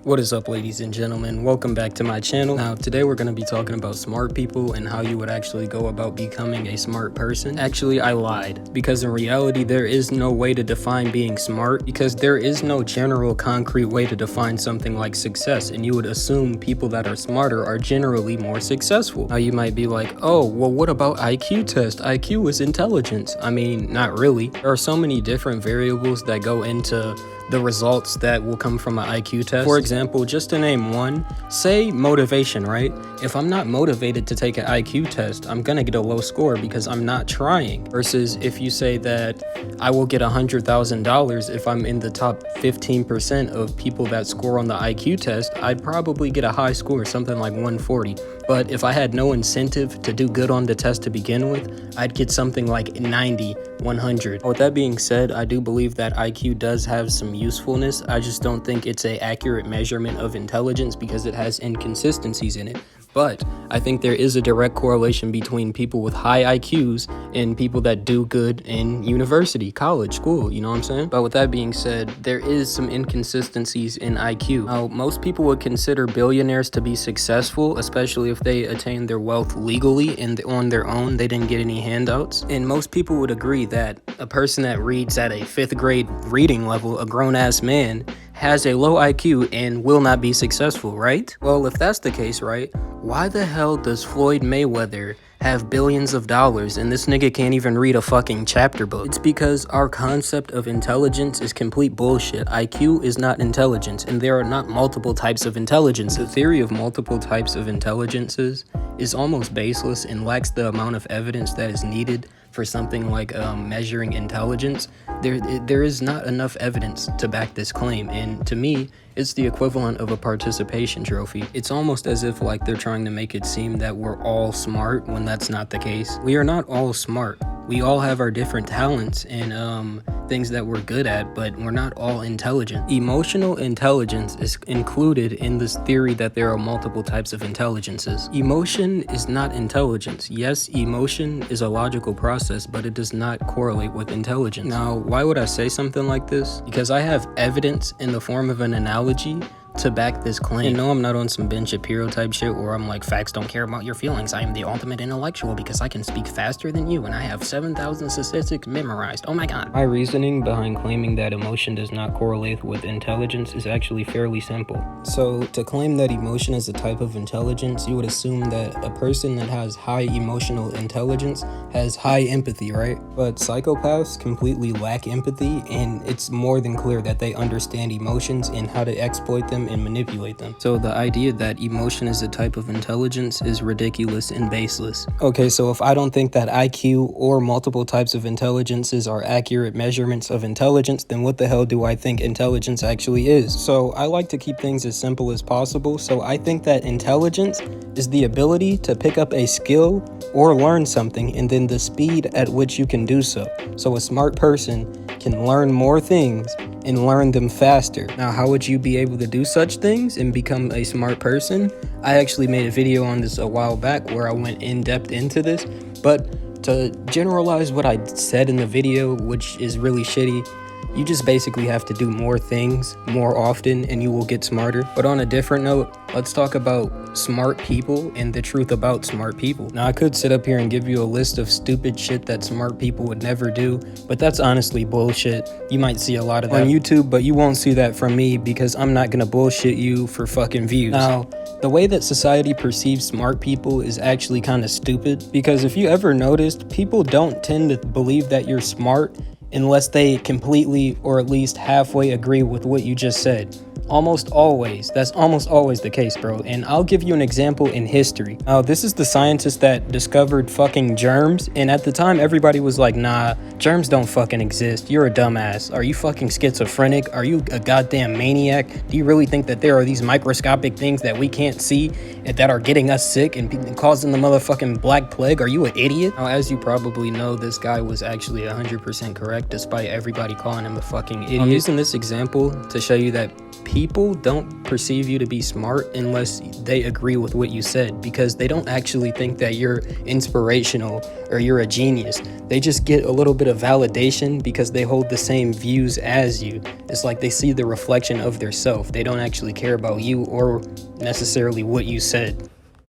What is up, ladies and gentlemen? Welcome back to my channel. Now, today we're going to be talking about smart people and how you would actually go about becoming a smart person. Actually, I lied, because in reality, there is no way to define being smart, because there is no general concrete way to define something like success, and you would assume people that are smarter are generally more successful. Now, you might be like, oh, well, what about IQ test? IQ is intelligence. I mean, not really. There are so many different variables that go into the results that will come from an IQ test. For example, just to name one, say motivation, right? If I'm not motivated to take an IQ test, I'm gonna get a low score because I'm not trying. Versus if you say that I will get $100,000 if I'm in the top 15% of people that score on the IQ test, I'd probably get a high score, something like 140. But if I had no incentive to do good on the test to begin with, I'd get something like 90, 100. With that being said, I do believe that IQ does have some usefulness. I just don't think it's an accurate measurement of intelligence because it has inconsistencies in it. But I think there is a direct correlation between people with high IQs and people that do good in university, college, school, you know what I'm saying? But with that being said, there is some inconsistencies in IQ. Now, most people would consider billionaires to be successful, especially if they attain their wealth legally and on their own, they didn't get any handouts. And most people would agree that a person that reads at a 5th grade reading level, a grown-ass man, has a low IQ and will not be successful, right? Well, if that's the case, right, why the hell does Floyd Mayweather have billions of dollars and this nigga can't even read a fucking chapter book? It's because our concept of intelligence is complete bullshit. IQ is not intelligence, and there are not multiple types of intelligence. The theory of multiple types of intelligences is almost baseless and lacks the amount of evidence that is needed for something like measuring intelligence. There is not enough evidence to back this claim, and to me, it's the equivalent of a participation trophy. It's almost as if like they're trying to make it seem that we're all smart when that's not the case. We are not all smart. We all have our different talents and things that we're good at, but we're not all intelligent. Emotional intelligence is included in this theory that there are multiple types of intelligences. Emotion is not intelligence. Yes, emotion is a logical process, but it does not correlate with intelligence. Now, why would I say something like this? Because I have evidence in the form of an analogy to back this claim. And no, I'm not on some Ben Shapiro type shit where I'm like, facts don't care about your feelings. I am the ultimate intellectual because I can speak faster than you and I have 7,000 statistics memorized. Oh my god. My reasoning behind claiming that emotion does not correlate with intelligence is actually fairly simple. So to claim that emotion is a type of intelligence, you would assume that a person that has high emotional intelligence has high empathy, right? But psychopaths completely lack empathy, and it's more than clear that they understand emotions and how to exploit them and manipulate them. So the idea that emotion is a type of intelligence is ridiculous and baseless. Okay, so if I don't think that IQ or multiple types of intelligences are accurate measurements of intelligence, then what the hell do I think intelligence actually is? So I like to keep things as simple as possible. So I think that intelligence is the ability to pick up a skill or learn something and then the speed at which you can do so. So a smart person can learn more things and learn them faster. Now, how would you be able to do such things and become a smart person? I actually made a video on this a while back where I went in depth into this, but to generalize what I said in the video, which is really shitty, you just basically have to do more things more often and you will get smarter. But on a different note, let's talk about smart people and the truth about smart people. Now, I could sit up here and give you a list of stupid shit that smart people would never do, but that's honestly bullshit. You might see a lot of that on YouTube, but you won't see that from me because I'm not gonna bullshit you for fucking views. Now, the way that society perceives smart people is actually kind of stupid, because if you ever noticed, people don't tend to believe that you're smart unless they completely or at least halfway agree with what you just said. Almost always. That's almost always the case, bro. And I'll give you an example in history. Now, this is the scientist that discovered fucking germs, and at the time everybody was like, nah, germs don't fucking exist. You're a dumbass. Are you fucking schizophrenic? Are you a goddamn maniac? Do you really think that there are these microscopic things that we can't see and that are getting us sick and causing the motherfucking Black Plague? Are you an idiot? Now, as you probably know, this guy was actually 100% correct despite everybody calling him a fucking idiot. I'm using this example to show you that people people don't perceive you to be smart unless they agree with what you said, because they don't actually think that you're inspirational or you're a genius. They just get a little bit of validation because they hold the same views as you. It's like they see the reflection of their self. They don't actually care about you or necessarily what you said.